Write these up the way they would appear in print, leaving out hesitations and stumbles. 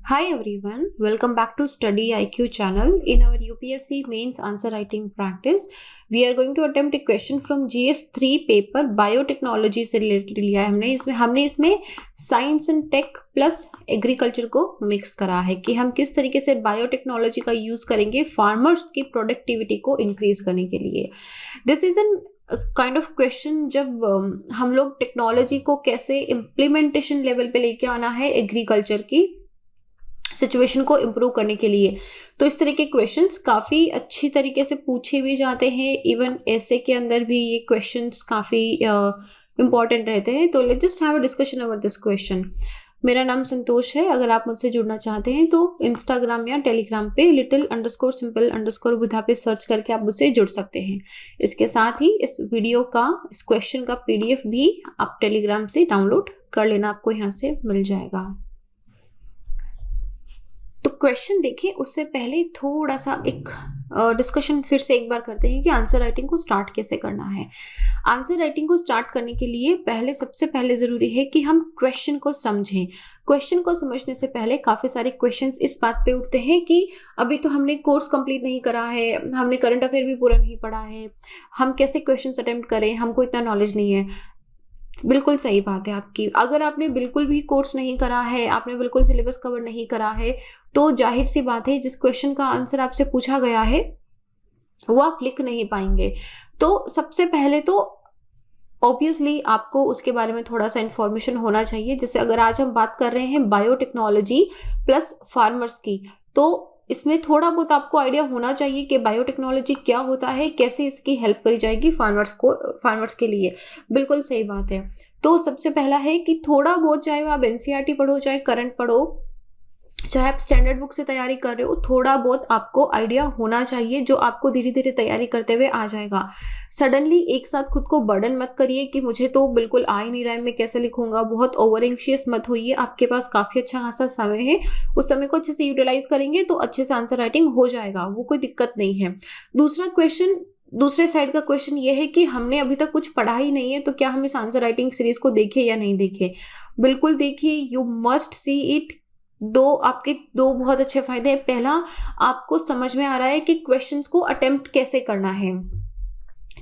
Hi everyone, welcome back to Study IQ channel. In our UPSC mains answer writing practice, we are going to attempt a question from GS3 paper biotechnology से related लिया है हमने इसमें science and tech plus agriculture को mix करा है कि हम किस तरीके से बायोटेक्नोलॉजी का यूज करेंगे फार्मर्स की प्रोडक्टिविटी को इंक्रीज करने के लिए. This is an kind of question जब हम लोग टेक्नोलॉजी को कैसे इम्प्लीमेंटेशन लेवल पे लेके आना है एग्रीकल्चर की सिचुएशन को इम्प्रूव करने के लिए. तो इस तरह के क्वेश्चंस काफ़ी अच्छी तरीके से पूछे भी जाते हैं. इवन ऐसे के अंदर भी ये क्वेश्चंस काफ़ी इम्पॉर्टेंट रहते हैं. तो let's just have a discussion about this question. मेरा नाम संतोष है. अगर आप मुझसे जुड़ना चाहते हैं तो इंस्टाग्राम या टेलीग्राम पे little_simple_बुधा पे सर्च करके आप मुझसे जुड़ सकते हैं. इसके साथ ही इस क्वेश्चन का PDF भी आप टेलीग्राम से डाउनलोड कर लेना, आपको यहाँ से मिल जाएगा. तो क्वेश्चन देखिए, उससे पहले थोड़ा सा एक डिस्कशन फिर से एक बार करते हैं कि आंसर राइटिंग को स्टार्ट कैसे करना है. आंसर राइटिंग को स्टार्ट करने के लिए सबसे पहले ज़रूरी है कि हम क्वेश्चन को समझें. क्वेश्चन को समझने से पहले काफ़ी सारे क्वेश्चंस इस बात पे उठते हैं कि अभी तो हमने कोर्स कंप्लीट नहीं करा है, हमने करंट अफेयर भी पूरा नहीं पढ़ा है, हम कैसे क्वेश्चन अटेम्प्ट करें, हमको इतना नॉलेज नहीं है. बिल्कुल सही बात है आपकी. अगर आपने बिल्कुल भी कोर्स नहीं करा है, आपने बिल्कुल सिलेबस कवर नहीं करा है, तो जाहिर सी बात है जिस क्वेश्चन का आंसर आपसे पूछा गया है वो आप लिख नहीं पाएंगे. तो सबसे पहले तो ऑब्वियसली आपको उसके बारे में थोड़ा सा इन्फॉर्मेशन होना चाहिए. जैसे अगर आज हम बात कर रहे हैं बायोटेक्नोलॉजी प्लस फार्मर्स की, तो इसमें थोड़ा बहुत आपको आइडिया होना चाहिए कि बायोटेक्नोलॉजी क्या होता है, कैसे इसकी हेल्प करी जाएगी फार्मर्स के लिए. बिल्कुल सही बात है. तो सबसे पहला है कि थोड़ा बहुत, चाहे आप NCERT पढ़ो, चाहे करंट पढ़ो, चाहे आप स्टैंडर्ड बुक से तैयारी कर रहे हो, थोड़ा बहुत आपको आइडिया होना चाहिए जो आपको धीरे धीरे तैयारी करते हुए आ जाएगा. सडनली एक साथ खुद को बर्डन मत करिए कि मुझे तो बिल्कुल आ ही नहीं रहा है, मैं कैसे लिखूंगा. बहुत ओवर एंशियस मत होइए. आपके पास काफ़ी अच्छा खासा समय है, उस समय को अच्छे से यूटिलाइज करेंगे तो अच्छे से आंसर राइटिंग हो जाएगा, वो कोई दिक्कत नहीं है. दूसरे साइड का क्वेश्चन ये है कि हमने अभी तक कुछ पढ़ा ही नहीं है, तो क्या हम इस आंसर राइटिंग सीरीज को देखें या नहीं देखें. बिल्कुल देखिए, यू मस्ट सी इट. आपके दो बहुत अच्छे फायदे हैं. पहला, आपको समझ में आ रहा है कि क्वेश्चंस को अटेम्प्ट कैसे करना है,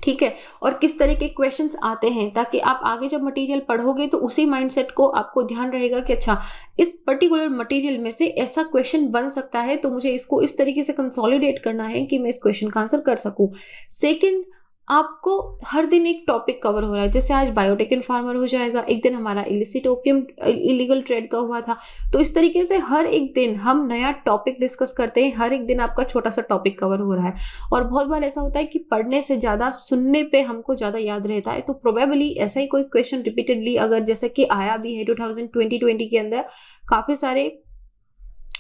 ठीक है, और किस तरह के क्वेश्चंस आते हैं, ताकि आप आगे जब मटेरियल पढ़ोगे तो उसी माइंडसेट को आपको ध्यान रहेगा कि अच्छा, इस पर्टिकुलर मटेरियल में से ऐसा क्वेश्चन बन सकता है, तो मुझे इसको इस तरीके से कंसोलिडेट करना है कि मैं इस क्वेश्चन का आंसर कर सकूं. सेकंड, आपको हर दिन एक टॉपिक कवर हो रहा है. जैसे आज बायोटेक इन फार्मर हो जाएगा, एक दिन हमारा इलिसिट ओपियम इलीगल ट्रेड का हुआ था. तो इस तरीके से हर एक दिन हम नया टॉपिक डिस्कस करते हैं, हर एक दिन आपका छोटा सा टॉपिक कवर हो रहा है. और बहुत बार ऐसा होता है कि पढ़ने से ज़्यादा सुनने पे हमको ज़्यादा याद रहता है. तो प्रोबेबली ऐसा ही कोई क्वेश्चन रिपीटेडली अगर जैसे कि आया भी है 2020 के अंदर, काफ़ी सारे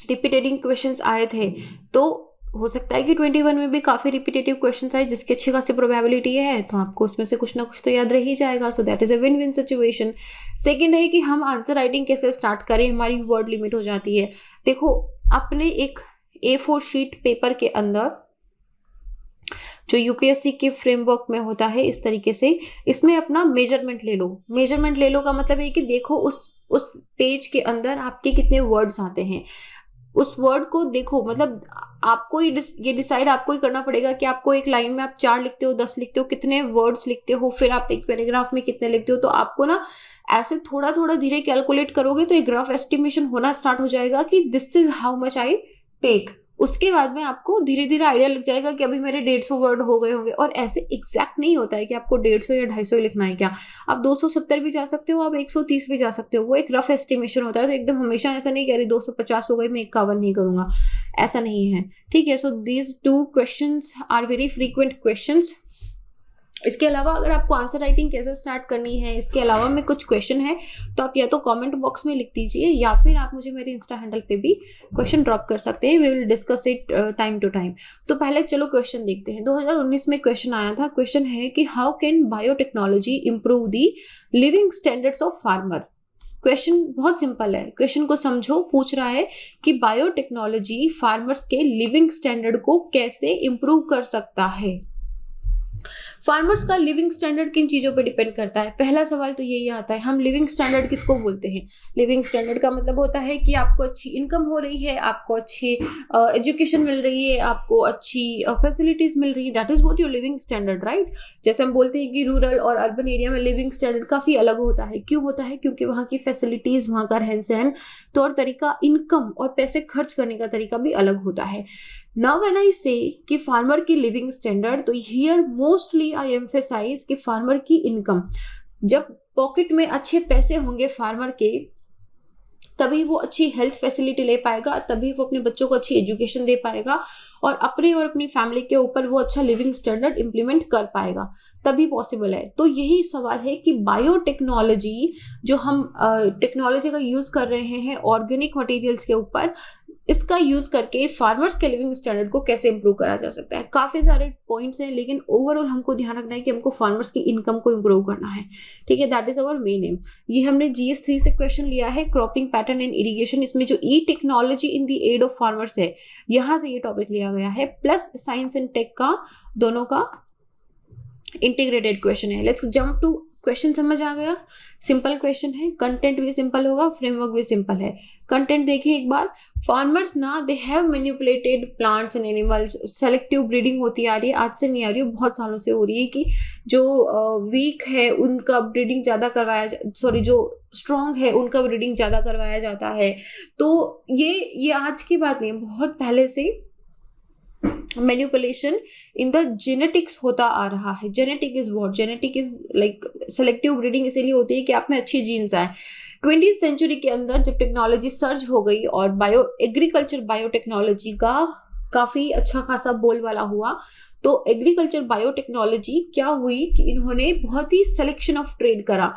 रिपीटेटिंग क्वेश्चंस आए थे, तो हो सकता है कि 21 में भी काफ़ी रिपीटेटिव क्वेश्चन आए जिसकी अच्छी खासी प्रोबेबिलिटी है, तो आपको उसमें से कुछ ना कुछ तो याद रह ही जाएगा. So that is a win win situation. Second है कि हम आंसर राइटिंग कैसे स्टार्ट करें. हमारी वर्ड लिमिट हो जाती है. देखो, अपने एक A4 शीट पेपर के अंदर जो UPSC के फ्रेमवर्क में होता है, इस तरीके से इसमें अपना मेजरमेंट ले लो. मेजरमेंट ले लो का मतलब है कि देखो उस पेज के अंदर आपके कितने वर्ड्स आते हैं. उस वर्ड को देखो, मतलब आपको ये डिसाइड आपको ही करना पड़ेगा कि आपको एक लाइन में आप 4 लिखते हो, 10 लिखते हो, कितने वर्ड्स लिखते हो, फिर आप एक पैराग्राफ में कितने लिखते हो. तो आपको ना ऐसे थोड़ा थोड़ा धीरे कैलकुलेट करोगे तो एक रफ एस्टिमेशन होना स्टार्ट हो जाएगा कि this is how much I take. उसके बाद में आपको धीरे धीरे आइडिया लग जाएगा कि अभी मेरे 150 वर्ड हो गए होंगे. और ऐसे एग्जैक्ट नहीं होता है कि आपको 150 या 250 लिखना है. क्या आप 270 भी जा सकते हो, आप 130 भी जा सकते हो. वो एक रफ एस्टिमेशन होता है. तो एकदम हमेशा ऐसा नहीं कह रही 250 हो गए मैं 51 नहीं करूंगा, ऐसा नहीं है, ठीक है. So these 2 questions are very frequent questions. इसके अलावा अगर आपको आंसर राइटिंग कैसे स्टार्ट करनी है, इसके अलावा में कुछ क्वेश्चन है, तो आप या तो कमेंट बॉक्स में लिख दीजिए या फिर आप मुझे मेरे इंस्टा हैंडल पे भी क्वेश्चन ड्रॉप कर सकते हैं. We will discuss it time to time. तो पहले चलो क्वेश्चन देखते हैं. 2019 में क्वेश्चन आया था. क्वेश्चन है कि how can biotechnology improve the living standards of farmer. Question बहुत सिंपल है. क्वेश्चन को समझो. पूछ रहा है कि बायोटेक्नोलॉजी फार्मर्स के लिविंग स्टैंडर्ड को कैसे इम्प्रूव कर सकता है. फार्मर्स का लिविंग स्टैंडर्ड किन चीज़ों पे डिपेंड करता है? पहला सवाल तो यही आता है, हम लिविंग स्टैंडर्ड किसको बोलते हैं? लिविंग स्टैंडर्ड का मतलब होता है कि आपको अच्छी इनकम हो रही है, आपको अच्छी एजुकेशन मिल रही है, आपको अच्छी फैसिलिटीज मिल रही है, that is what your living standard, right? जैसे हम बोलते हैं कि रूरल और अर्बन एरिया में लिविंग स्टैंडर्ड काफ़ी अलग होता है। क्यों होता है? क्योंकि वहाँ की फैसिलिटीज़, वहाँ का रहन सहन, तौर तरीका, इनकम और पैसे खर्च करने का तरीका भी अलग होता है। Now when I say कि फार्मर की लिविंग स्टैंडर्ड, तो हियर मोस्टली आई एम्फेसाइज कि फार्मर की इनकम, जब पॉकेट में अच्छे पैसे होंगे फार्मर के, तभी वो अच्छी हेल्थ फैसिलिटी ले पाएगा, तभी वो अपने बच्चों को अच्छी एजुकेशन दे पाएगा और अपने और अपनी फैमिली के ऊपर वो अच्छा लिविंग स्टैंडर्ड इंप्लीमेंट कर पाएगा, तभी पॉसिबल है। तो यही सवाल है कि बायोटेक्नोलॉजी, जो हम टेक्नोलॉजी का यूज़ कर रहे हैं ऑर्गेनिक मटेरियल्स के ऊपर, इसका यूज करके फार्मर्स के लिविंग स्टैंडर्ड को कैसे इंप्रूव करा जा सकता है। काफी सारे पॉइंट्स हैं, लेकिन ओवरऑल हमको ध्यान रखना है कि हमको फार्मर्स की इनकम को इंप्रूव करना है, ठीक है? That is our main M. ये हमने GS3 से क्वेश्चन लिया है, क्रॉपिंग पैटर्न एंड इरिगेशन। इसमें जो E technology in the aid of farmers है, यहाँ से ये टॉपिक लिया गया है, प्लस साइंस एंड टेक का, दोनों का इंटीग्रेटेड क्वेश्चन है। Let's jump to question. समझ आ गया? सिंपल क्वेश्चन है, कंटेंट भी सिंपल होगा, फ्रेमवर्क भी सिंपल है। कंटेंट देखिए एक बार। फार्मर्स ना they have manipulated plants and animals. Selective breeding होती आ रही है, आज से नहीं आ रही है, बहुत सालों से हो रही है, कि जो वीक है उनका ब्रीडिंग ज़्यादा करवाया, सॉरी जो स्ट्रॉन्ग है उनका ब्रीडिंग ज़्यादा करवाया जाता है। तो ये आज की बात नहीं है, बहुत पहले से मैनिपुलेशन इन द जेनेटिक्स होता आ रहा है। Genetic is what? Genetic is like selective breeding इसीलिए होती है कि आप में अच्छी जीन्स आए। 20th सेंचुरी के अंदर जब टेक्नोलॉजी सर्ज हो गई और एग्रीकल्चर बायोटेक्नोलॉजी का काफ़ी अच्छा खासा बोलबाला हुआ, तो एग्रीकल्चर बायोटेक्नोलॉजी क्या हुई कि इन्होंने बहुत ही सिलेक्शन ऑफ ट्रेड करा।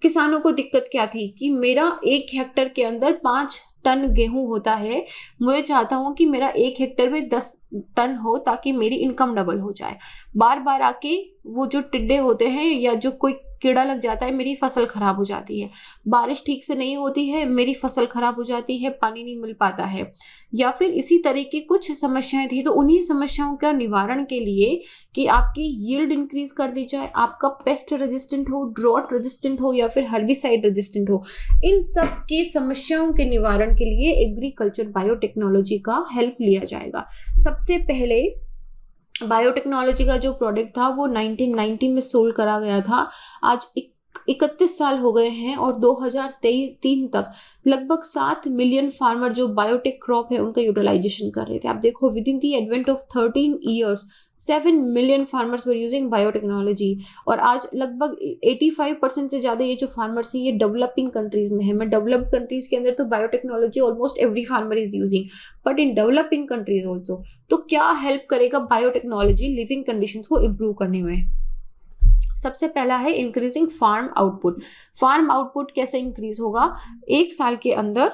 किसानों को दिक्कत क्या थी कि मेरा 1 हेक्टर के अंदर 5 टन गेहूं होता है, मैं चाहता हूं कि मेरा 1 हेक्टर में 10 टन हो, ताकि मेरी इनकम डबल हो जाए। बार बार आके वो जो टिड्डे होते हैं या जो कोई कीड़ा लग जाता है, मेरी फसल खराब हो जाती है, बारिश ठीक से नहीं होती है, मेरी फसल खराब हो जाती है, पानी नहीं मिल पाता है, या फिर इसी तरह की कुछ समस्याएं थी। तो उन्हीं समस्याओं का निवारण के लिए कि आपकी यील्ड इंक्रीज कर दी जाए, आपका पेस्ट रेजिस्टेंट हो, ड्रॉट रेजिस्टेंट हो, या फिर हर्बिसाइड रेजिस्टेंट हो, इन सब की समस्याओं के निवारण के लिए एग्रीकल्चर बायोटेक्नोलॉजी का हेल्प लिया जाएगा। सबसे पहले बायोटेक्नोलॉजी का जो प्रोडक्ट था वो 1990 में सोल्ड करा गया था। आज 31 साल हो गए हैं और 2023 तक लगभग 7 मिलियन फार्मर जो बायोटेक क्रॉप है उनका यूटिलाइजेशन कर रहे थे। आप देखो, with in the advent of 13 years 7 million farmers were using biotechnology. और आज लगभग 85% से ज़्यादा ये जो फार्मर्स हैं ये डेवलपिंग कंट्रीज में है। मैं डेवलप्ड कंट्रीज के अंदर तो biotechnology almost every farmer is using, but in developing countries also. तो क्या हेल्प करेगा बायोटेक्नोलॉजी लिविंग कंडीशंस को इम्प्रूव करने में? सबसे पहला है increasing farm output. Farm output कैसे इंक्रीज होगा? 1 साल के अंदर,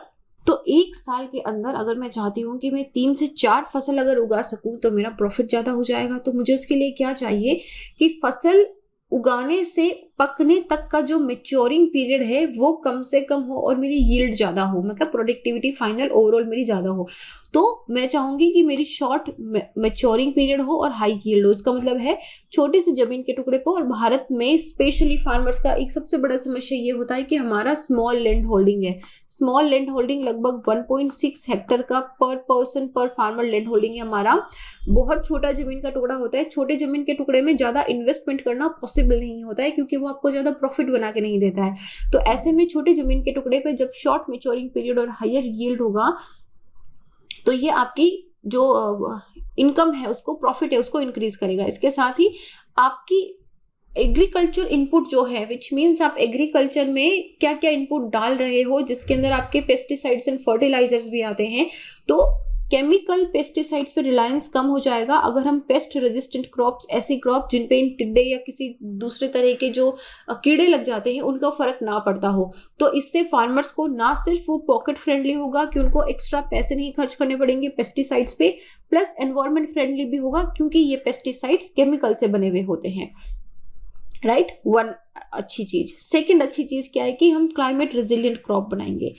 तो 1 साल के अंदर अगर मैं चाहती हूँ कि मैं 3 से 4 फसल अगर उगा सकूँ तो मेरा प्रॉफिट ज़्यादा हो जाएगा। तो मुझे उसके लिए क्या चाहिए कि फसल उगाने से पकने तक का जो मैच्योरिंग पीरियड है वो कम से कम हो और मेरी यील्ड ज़्यादा हो, मतलब प्रोडक्टिविटी फाइनल ओवरऑल मेरी ज़्यादा हो। तो मैं चाहूँगी कि मेरी शॉर्ट मैच्योरिंग पीरियड हो और हाई यील्ड हो। इसका मतलब है छोटी सी ज़मीन के टुकड़े पर। और भारत में स्पेशली फार्मर्स का एक सबसे बड़ा समस्या ये होता है कि हमारा स्मॉल लैंड होल्डिंग है। स्मॉल लैंड होल्डिंग लगभग 1.6 हेक्टर का पर पर्सन पर फार्मर लैंड होल्डिंग है हमारा। बहुत छोटा ज़मीन का टुकड़ा होता है। छोटे ज़मीन के टुकड़े में ज़्यादा इन्वेस्टमेंट करना पॉसिबल नहीं होता है क्योंकि वो आपको ज़्यादा प्रॉफिट बना के नहीं देता है। तो ऐसे में छोटे ज़मीन के टुकड़े पे जब शॉर्ट मैच्योरिंग पीरियड और हायर यील्ड होगा तो ये आपकी जो इनकम है उसको, प्रॉफिट है उसको इंक्रीज करेगा। इसके साथ ही आपकी एग्रीकल्चर इनपुट जो है, विच मीन्स आप एग्रीकल्चर में क्या क्या इनपुट डाल रहे हो, जिसके अंदर आपके पेस्टिसाइड्स एंड फर्टिलाइजर्स भी आते हैं, तो केमिकल पेस्टिसाइड्स पे रिलायंस कम हो जाएगा अगर हम पेस्ट रेजिस्टेंट क्रॉप्स, ऐसी क्रॉप जिन पे इन टिड्डे या किसी दूसरे तरह के जो कीड़े लग जाते हैं उनका फर्क ना पड़ता हो। तो इससे फार्मर्स को ना सिर्फ वो पॉकेट फ्रेंडली होगा कि उनको एक्स्ट्रा पैसे नहीं खर्च करने पड़ेंगे पेस्टिसाइड्स पे, प्लस एनवायरमेंट फ्रेंडली भी होगा क्योंकि ये पेस्टिसाइड्स केमिकल से बने हुए होते हैं, राइट। वन अच्छी चीज। सेकेंड अच्छी चीज क्या है कि हम क्लाइमेट रेजिलिएंट क्रॉप बनाएंगे।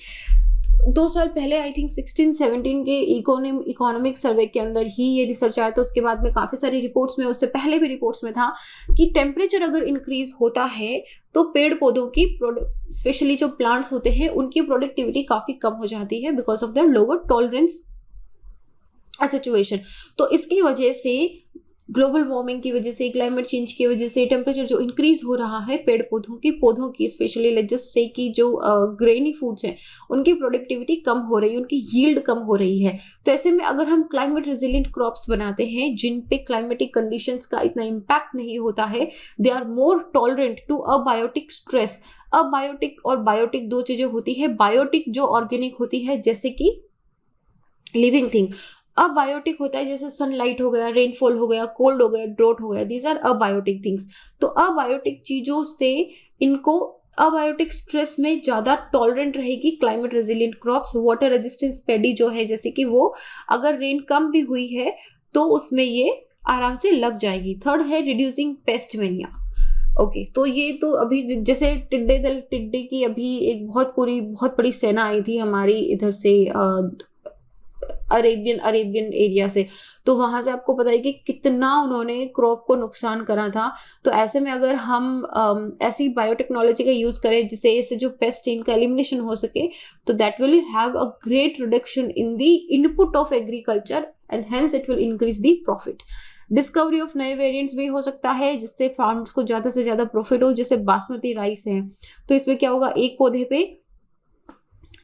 2 साल पहले आई थिंक 16-17 के इकोनॉमिक सर्वे के अंदर ही ये रिसर्च आया था। उसके बाद में काफ़ी सारी रिपोर्ट्स में, उससे पहले भी रिपोर्ट्स में था कि टेम्परेचर अगर इंक्रीज होता है तो पेड़ पौधों की स्पेशली जो प्लांट्स होते हैं उनकी प्रोडक्टिविटी काफ़ी कम हो जाती है because of the lower tolerance situation. तो इसकी वजह से, ग्लोबल वार्मिंग की वजह से, क्लाइमेट चेंज की वजह से टेम्परेचर जो इंक्रीज हो रहा है, पेड़ पौधों की स्पेशली लेट्स जस्ट से कि जो ग्रेनी फूड्स हैं उनकी प्रोडक्टिविटी कम हो रही है, उनकी यील्ड कम हो रही है। तो ऐसे में अगर हम क्लाइमेट रेजिलिएंट क्रॉप्स बनाते हैं जिन पे क्लाइमेटिक कंडीशंस का इतना इम्पैक्ट नहीं होता है, they are more tolerant to abiotic stress. Abiotic और बायोटिक दो चीजें होती है। बायोटिक जो ऑर्गेनिक होती है जैसे कि लिविंग थिंग, अबायोटिक होता है जैसे सनलाइट हो गया, रेनफॉल हो गया, कोल्ड हो गया, ड्रॉट हो गया, दीज आर अबायोटिक थिंग्स। तो अबायोटिक चीजों से इनको अबायोटिक स्ट्रेस में ज्यादा टॉलरेंट रहेगी climate resilient crops. Water resistance paddy जो है, जैसे कि वो अगर रेन कम भी हुई है तो उसमें ये आराम से लग जाएगी। थर्ड है रिड्यूसिंग पेस्ट मैनिया। ओके, तो ये तो अभी जैसे टिड्डे की अभी एक बहुत बड़ी सेना आई थी हमारी इधर से अरेबियन एरिया से, तो वहां से आपको पता है कि कितना उन्होंने क्रॉप को नुकसान करा था। तो ऐसे में अगर हम ऐसी बायोटेक्नोलॉजी का यूज करें जिससे इससे जो पेस्ट इनका एलिमिनेशन हो सके, तो that will have a great reduction in the input of agriculture and hence it will increase the profit. Discovery of नए वेरिएंट्स भी हो सकता है जिससे फार्मर्स को ज्यादा से ज्यादा प्रॉफिट हो। जैसे बासमती राइस है, तो इसमें क्या होगा, एक पौधे पे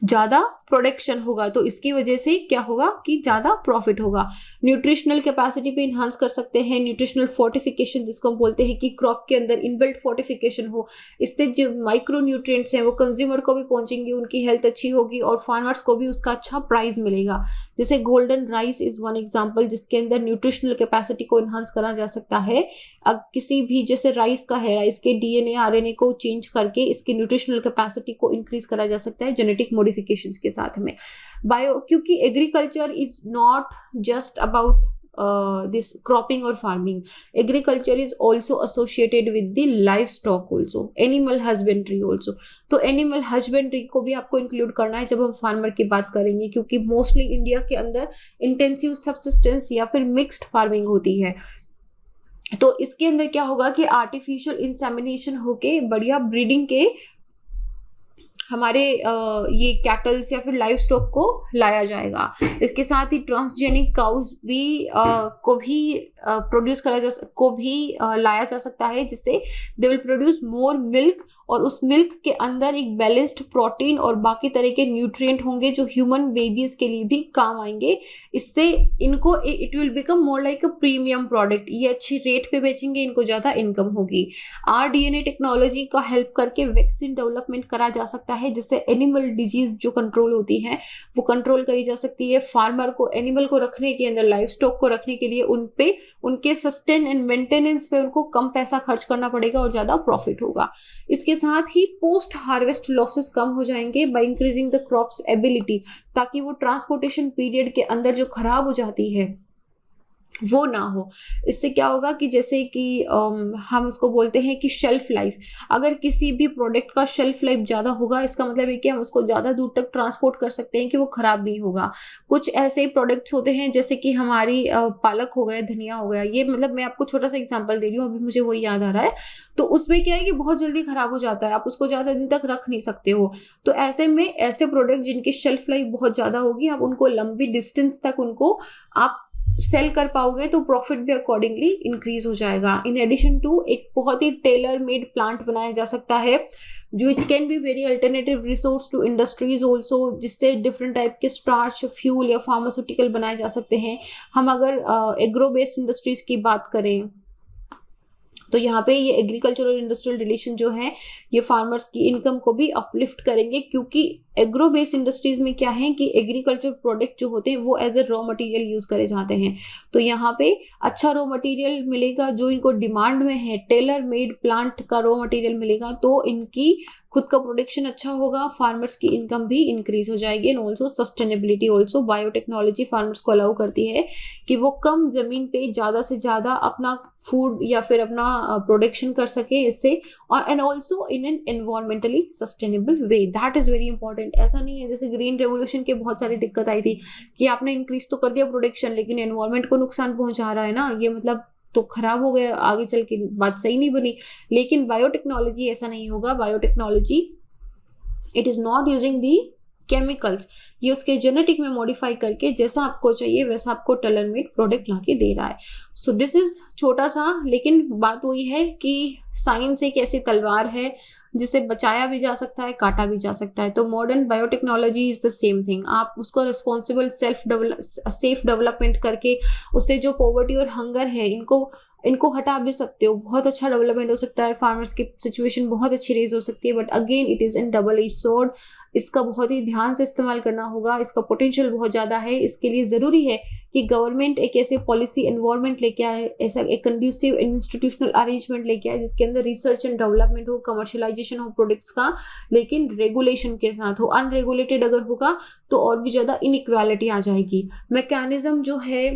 ज्यादा प्रोडक्शन होगा, तो इसकी वजह से क्या होगा कि ज्यादा प्रॉफिट होगा। न्यूट्रिशनल कैपेसिटी पे इन्हांस कर सकते हैं। न्यूट्रिशनल फोर्टिफिकेशन जिसको हम बोलते हैं कि क्रॉप के अंदर इनबिल्ट फोर्टिफिकेशन हो, इससे जो माइक्रो न्यूट्रिएंट्स हैं वो कंज्यूमर को भी पहुंचेंगे, उनकी हेल्थ अच्छी होगी और फार्मर्स को भी उसका अच्छा प्राइस मिलेगा। जैसे golden rice is one example जिसके अंदर न्यूट्रिशनल कैपेसिटी को इन्हांस करा जा सकता है। अब किसी भी जैसे राइस का है, राइस के DNA RNA को चेंज करके इसकी न्यूट्रिशनल कैपेसिटी को इंक्रीज करा जा सकता है जेनेटिक मॉडिफिकेशंस के साथ में। क्योंकि agriculture is not just about this cropping or farming. Agriculture is also associated with the livestock also, animal husbandry also. तो animal husbandry को भी आपको include करना है जब हम फार्मर की बात करेंगे, क्योंकि मोस्टली इंडिया के अंदर इंटेंसिव सबसिस्टेंस या फिर मिक्स्ड फार्मिंग होती है। तो इसके अंदर क्या होगा कि आर्टिफिशियल इंसेमिनेशन होके बढ़िया ब्रीडिंग के हमारे ये कैटल्स या फिर लाइव स्टॉक को लाया जाएगा। इसके साथ ही ट्रांसजेनिक काउज भी को भी लाया जा सकता है जिससे they will produce more milk, और उस मिल्क के अंदर एक बैलेंस्ड प्रोटीन और बाकी तरह के न्यूट्रिएंट होंगे जो ह्यूमन बेबीज के लिए भी काम आएंगे। इससे इनको it will become more like a premium product. ये अच्छी रेट पे बेचेंगे, इनको ज़्यादा इनकम होगी। RDNA टेक्नोलॉजी का हेल्प करके वैक्सीन डेवलपमेंट करा जा सकता है जिससे एनिमल डिजीज जो कंट्रोल होती है वो कंट्रोल करी जा सकती है। फार्मर को एनिमल को रखने के अंदर, लाइव स्टॉक को रखने के लिए उनके सस्टेन एंड मेंटेनेंस पे उनको कम पैसा खर्च करना पड़ेगा और ज़्यादा प्रॉफिट होगा। इसके साथ ही पोस्ट हार्वेस्ट लॉसेस कम हो जाएंगे by increasing the crops ability, ताकि वो ट्रांसपोर्टेशन पीरियड के अंदर जो खराब हो जाती है वो ना हो। इससे क्या होगा कि जैसे कि हम उसको बोलते हैं कि शेल्फ लाइफ, अगर किसी भी प्रोडक्ट का शेल्फ लाइफ ज़्यादा होगा इसका मतलब है कि हम उसको ज़्यादा दूर तक ट्रांसपोर्ट कर सकते हैं कि वो ख़राब नहीं होगा। कुछ ऐसे प्रोडक्ट्स होते हैं जैसे कि हमारी पालक हो गया, धनिया हो गया, ये मतलब मैं आपको छोटा सा एग्जांपल दे रही हूँ, अभी मुझे वही याद आ रहा है। तो उसमें क्या है कि बहुत जल्दी ख़राब हो जाता है, आप उसको ज़्यादा दिन तक रख नहीं सकते हो। तो ऐसे में ऐसे प्रोडक्ट जिनकी शेल्फ लाइफ बहुत ज़्यादा होगी, आप उनको लंबी डिस्टेंस तक उनको आप सेल कर पाओगे तो प्रॉफिट भी अकॉर्डिंगली इंक्रीज हो जाएगा। इन एडिशन टू एक बहुत ही टेलर मेड प्लांट बनाया जा सकता है जो it can be very alternative resource to industries also, जिससे डिफरेंट टाइप के स्टार्च, फ्यूल या फार्मास्यूटिकल बनाए जा सकते हैं। हम अगर एग्रो बेस्ड इंडस्ट्रीज की बात करें तो यहाँ पे ये एग्रीकल्चर और इंडस्ट्रियल रिलेशन जो है ये फार्मर्स की इनकम को भी अपलिफ्ट करेंगे, क्योंकि एग्रो बेस्ड इंडस्ट्रीज में क्या है कि एग्रीकल्चर प्रोडक्ट जो होते हैं वो as a raw material use करे जाते हैं। तो यहाँ पे अच्छा रॉ मटेरियल मिलेगा जो इनको डिमांड में है, टेलर मेड प्लांट का रॉ मटेरियल मिलेगा, तो इनकी खुद का प्रोडक्शन अच्छा होगा, फार्मर्स की इनकम भी इंक्रीज हो जाएगी। And also sustainability, also biotechnology farmers को अलाउ करती है कि वो कम जमीन पे ज़्यादा से ज़्यादा अपना फूड या फिर अपना प्रोडक्शन कर सके इससे, और and also in an environmentally sustainable way. That is very important. ऐसा नहीं है जैसे ग्रीन रेवोल्यूशन के बहुत सारी दिक्कत आई थी कि आपने इंक्रीज तो कर दिया प्रोडक्शन लेकिन एनवायरमेंट को नुकसान पहुंचा रहा है ना, ये मतलब तो खराब हो गया, आगे चल के बात सही नहीं बनी। लेकिन बायोटेक्नोलॉजी ऐसा नहीं होगा। Biotechnology it is not using the chemicals, ये उसके जेनेटिक में मॉडिफाई करके जैसा आपको चाहिए वैसा आपको टेलर मेड प्रोडक्ट ला के दे रहा है। सो दिस इज छोटा सा, लेकिन बात वही है कि साइंस एक ऐसी तलवार है जिसे बचाया भी जा सकता है, काटा भी जा सकता है। तो modern biotechnology is the same thing. आप उसको रिस्पॉन्सिबल सेफ डेवलपमेंट करके उससे जो पॉवर्टी और हंगर है इनको हटा भी सकते हो। बहुत अच्छा डेवलपमेंट हो सकता है, फार्मर्स की सिचुएशन बहुत अच्छी रेज हो सकती है। But again it is in double edge sword. इसका बहुत ही ध्यान से इस्तेमाल करना होगा। इसका पोटेंशियल बहुत ज़्यादा है। इसके लिए ज़रूरी है कि गवर्नमेंट एक ऐसे पॉलिसी एनवायरनमेंट लेके आए, ऐसा एक कंड्यूसिव इंस्टीट्यूशनल अरेंजमेंट लेके आए जिसके अंदर रिसर्च एंड डेवलपमेंट हो, कमर्शलाइजेशन हो प्रोडक्ट्स का, लेकिन रेगुलेशन के साथ हो। अनरेगुलेटेड अगर होगा तो और भी ज़्यादा इनइक्वालिटी आ जाएगी। मैकेनिज्म जो है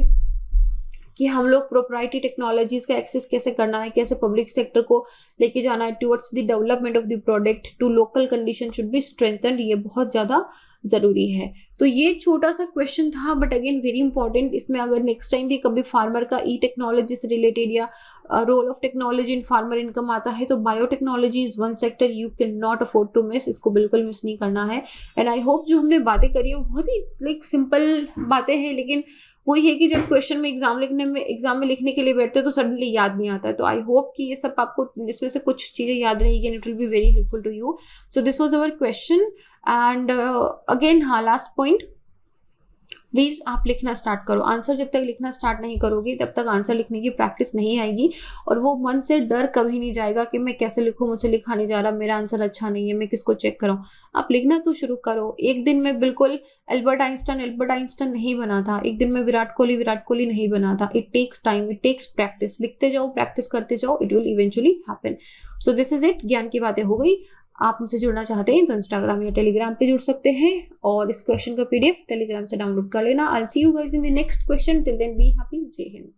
कि हम लोग प्रोप्राइटरी टेक्नोलॉजीज का एक्सेस कैसे करना है, कैसे पब्लिक सेक्टर को लेके जाना है towards the development of the product to local condition should be strengthened, ये बहुत ज़्यादा ज़रूरी है। तो ये छोटा सा क्वेश्चन था, बट अगेन वेरी इंपॉर्टेंट। इसमें अगर नेक्स्ट टाइम भी कभी फार्मर का ई टेक्नोलॉजी से रिलेटेड या role of technology in farmer income आता है तो biotechnology is one sector you can not afford to miss. इसको बिल्कुल मिस नहीं करना है। एंड आई होप जो हमने बातें करी है वो बहुत ही लाइक सिंपल बातें हैं, लेकिन वही है कि जब क्वेश्चन में एग्जाम में लिखने के लिए बैठते हो तो सडनली याद नहीं आता है। तो आई होप कि ये सब आपको इसमें से कुछ चीज़ें याद रहेगी and it will be very helpful to you. So this was our question and again हाँ, लास्ट पॉइंट, प्लीज़ आप लिखना स्टार्ट करो। आंसर जब तक लिखना स्टार्ट नहीं करोगे तब तक आंसर लिखने की प्रैक्टिस नहीं आएगी और वो मन से डर कभी नहीं जाएगा कि मैं कैसे लिखूँ, मुझसे लिखा नहीं जा रहा, मेरा आंसर अच्छा नहीं है, मैं किसको चेक कराऊँ। आप लिखना तो शुरू करो। एक दिन में बिल्कुल एल्बर्ट आइंस्टाइन नहीं बना था, एक दिन में विराट कोहली नहीं बना था। It takes time, it takes practice. लिखते जाओ, प्रैक्टिस करते जाओ, it will eventually happen. So this is it. ज्ञान की बातें हो गई। आप मुझसे जुड़ना चाहते हैं तो इंस्टाग्राम या टेलीग्राम पे जुड़ सकते हैं और इस क्वेश्चन का PDF टेलीग्राम से डाउनलोड कर लेना। I will see you guys in the next question. Till then be happy. जय हिंद।